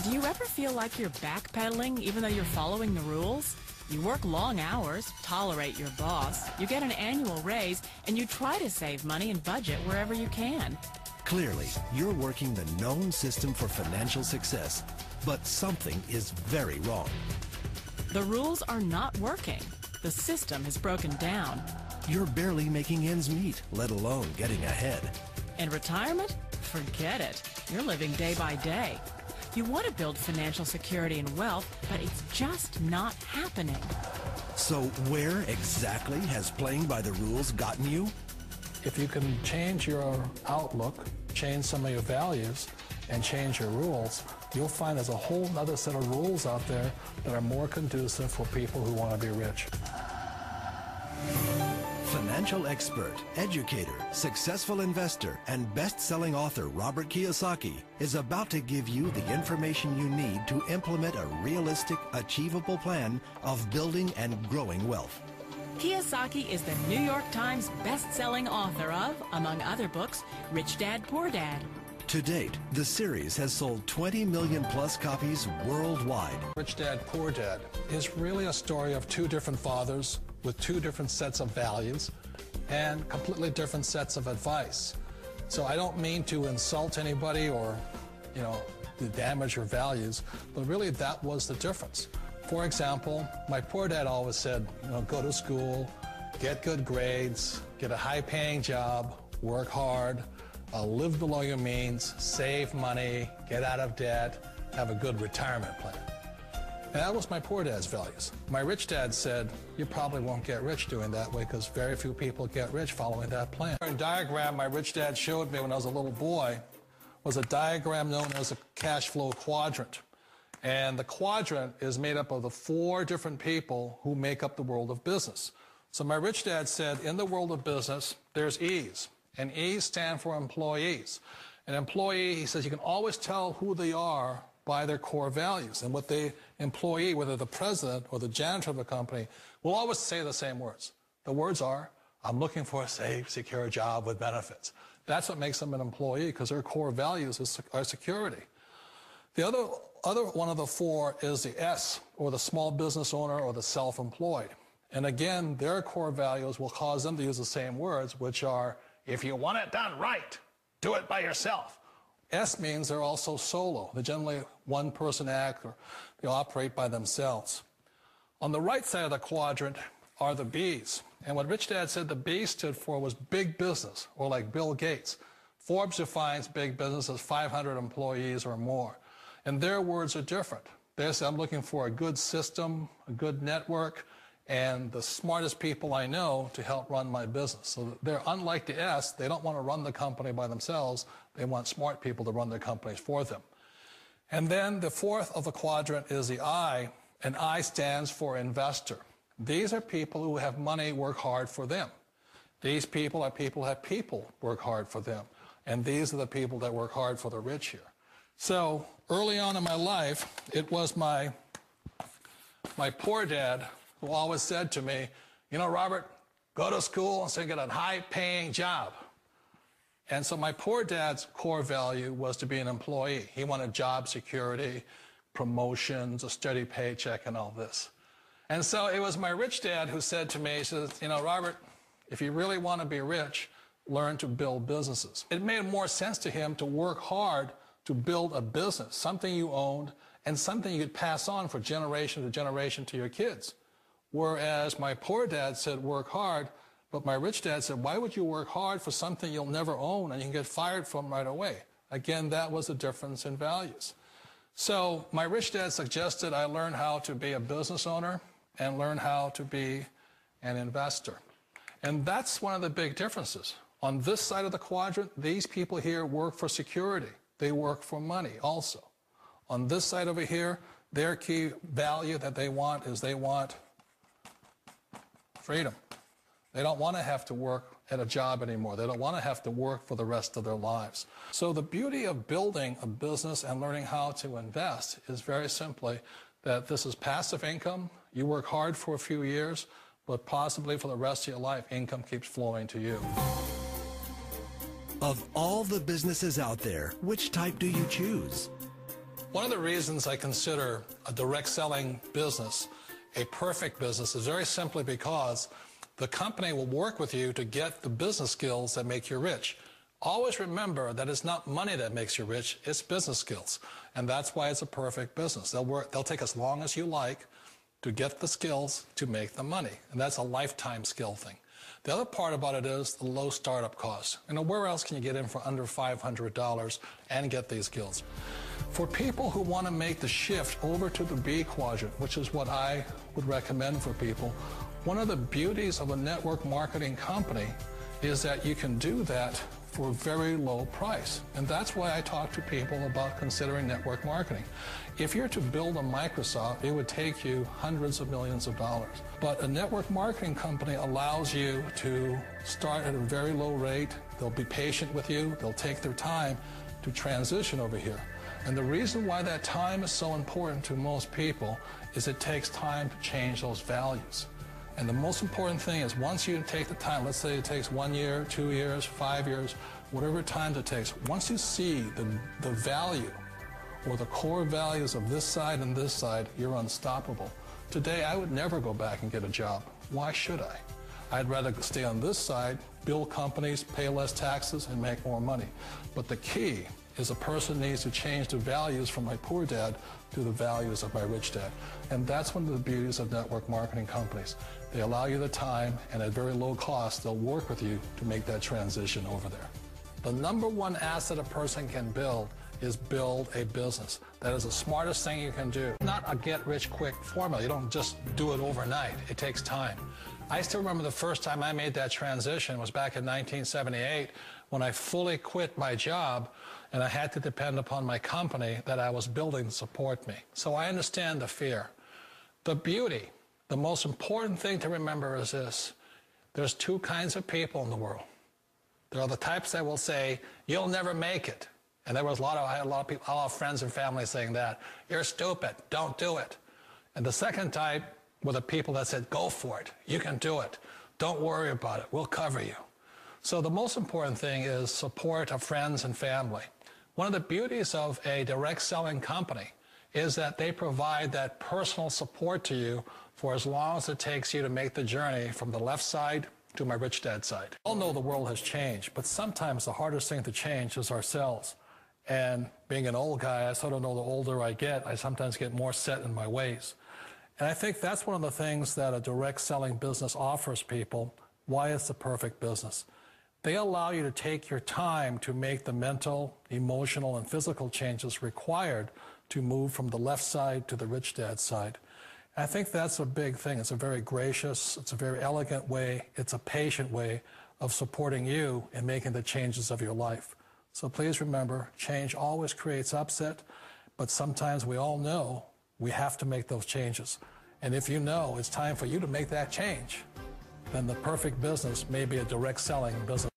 Do you ever feel like you're backpedaling even though you're following the rules? You work long hours, tolerate your boss, you get an annual raise, and you try to save money and budget wherever you can. Clearly, you're working the known system for financial success, but something is very wrong. The rules are not working. The system has broken down. You're barely making ends meet, let alone getting ahead. And retirement? Forget it. You're living day by day. You want to build financial security and wealth, but it's just not happening. So where exactly has playing by the rules gotten you? If you can change your outlook, change some of your values, and change your rules, you'll find there's a whole other set of rules out there that are more conducive for people who want to be rich. Financial expert, educator, successful investor, and best-selling author Robert Kiyosaki is about to give you the information you need to implement a realistic, achievable plan of building and growing wealth. Kiyosaki is the New York Times best-selling author of, among other books, Rich Dad, Poor Dad. To date, the series has sold 20 million plus copies worldwide. Rich Dad, Poor Dad is really a story of two different fathers with two different sets of values and completely different sets of advice. So I don't mean to insult anybody or, to damage your values, but really that was the difference. For example, my poor dad always said, go to school, get good grades, get a high-paying job, work hard, live below your means, save money, get out of debt, have a good retirement plan. And that was my poor dad's values. My rich dad said, you probably won't get rich doing that way because very few people get rich following that plan. A diagram my rich dad showed me when I was a little boy was a diagram known as a cash flow quadrant. And the quadrant is made up of the four different people who make up the world of business. So my rich dad said, in the world of business, there's E's. And E's stand for employees. An employee, he says, you can always tell who they are by their core values. And what the employee, whether the president or the janitor of the company, will always say the same words. The words are, I'm looking for a safe, secure job with benefits. That's what makes them an employee, because their core values are security. The other one of the four is the S, or the small business owner or the self-employed. And again, their core values will cause them to use the same words, which are, if you want it done right, do it by yourself. S means they're also solo. They're generally one-person act, or they operate by themselves. On the right side of the quadrant are the B's. And what Rich Dad said the B stood for was big business, or like Bill Gates. Forbes defines big business as 500 employees or more. And their words are different. They say, I'm looking for a good system, a good network, and the smartest people I know to help run my business. So they're unlike the S. They don't want to run the company by themselves. They want smart people to run their companies for them. And then the fourth of the quadrant is the I, and I stands for investor. These are people who have money work hard for them. These people are people who have people work hard for them. And these are the people that work hard for the rich here. So early on in my life, it was my poor dad who always said to me, Robert, go to school and so get a high-paying job. And so my poor dad's core value was to be an employee. He wanted job security, promotions, a steady paycheck, and all this. And so it was my rich dad who said to me, he says, Robert, if you really want to be rich, learn to build businesses. It made more sense to him to work hard to build a business, something you owned, and something you could pass on for generation to generation to your kids. Whereas my poor dad said work hard, but my rich dad said, why would you work hard for something you'll never own and you can get fired from right away? Again, that was the difference in values. So my rich dad suggested I learn how to be a business owner and learn how to be an investor. And that's one of the big differences. On this side of the quadrant, these people here work for security. They work for money also. On this side over here, their key value that they want is they want freedom. They don't want to have to work at a job anymore. They don't want to have to work for the rest of their lives. So the beauty of building a business and learning how to invest is very simply that this is passive income. You work hard for a few years, but possibly for the rest of your life, income keeps flowing to you. Of all the businesses out there, which type do you choose? One of the reasons I consider a direct selling business a perfect business is very simply because the company will work with you to get the business skills that make you rich. Always remember that it's not money that makes you rich, it's business skills. And that's why it's a perfect business. They'll take as long as you like to get the skills to make the money. And that's a lifetime skill thing. The other part about it is the low startup cost. Where else can you get in for under $500 and get these skills? For people who want to make the shift over to the B quadrant, which is what I would recommend for people, one of the beauties of a network marketing company is that you can do that for a very low price. And that's why I talk to people about considering network marketing. If you're to build a Microsoft, it would take you hundreds of millions of dollars. But a network marketing company allows you to start at a very low rate. They'll be patient with you. They'll take their time to transition over here. And the reason why that time is so important to most people is it takes time to change those values. And the most important thing is once you take the time, let's say it takes 1 year, 2 years, 5 years, whatever time it takes, once you see the value or the core values of this side and this side, you're unstoppable. Today, I would never go back and get a job. Why should I? I'd rather stay on this side, build companies, pay less taxes, and make more money. But the key is a person needs to change the values from my poor dad to the values of my rich dad. And that's one of the beauties of network marketing companies. They allow you the time, and at very low cost, they'll work with you to make that transition over there. The number one asset a person can build is build a business. That is the smartest thing you can do. Not a get-rich-quick formula. You don't just do it overnight. It takes time. I still remember the first time I made that transition was back in 1978 when I fully quit my job and I had to depend upon my company that I was building to support me. So I understand the fear. The beauty, the most important thing to remember is this. There's two kinds of people in the world. There are the types that will say, you'll never make it. And I had a lot of people, a lot of friends and family saying that. You're stupid, don't do it. And the second type were the people that said, go for it, you can do it. Don't worry about it, we'll cover you. So the most important thing is support of friends and family. One of the beauties of a direct selling company is that they provide that personal support to you for as long as it takes you to make the journey from the left side to my rich dad side. We all know the world has changed, but sometimes the hardest thing to change is ourselves. And being an old guy, I sort of know the older I get, I sometimes get more set in my ways. And I think that's one of the things that a direct selling business offers people, why it's the perfect business. They allow you to take your time to make the mental, emotional, and physical changes required to move from the left side to the rich dad side. And I think that's a big thing. It's a very gracious, it's a very elegant way, it's a patient way of supporting you in making the changes of your life. So please remember, change always creates upset, but sometimes we all know we have to make those changes. And if you know it's time for you to make that change, then the perfect business may be a direct selling business.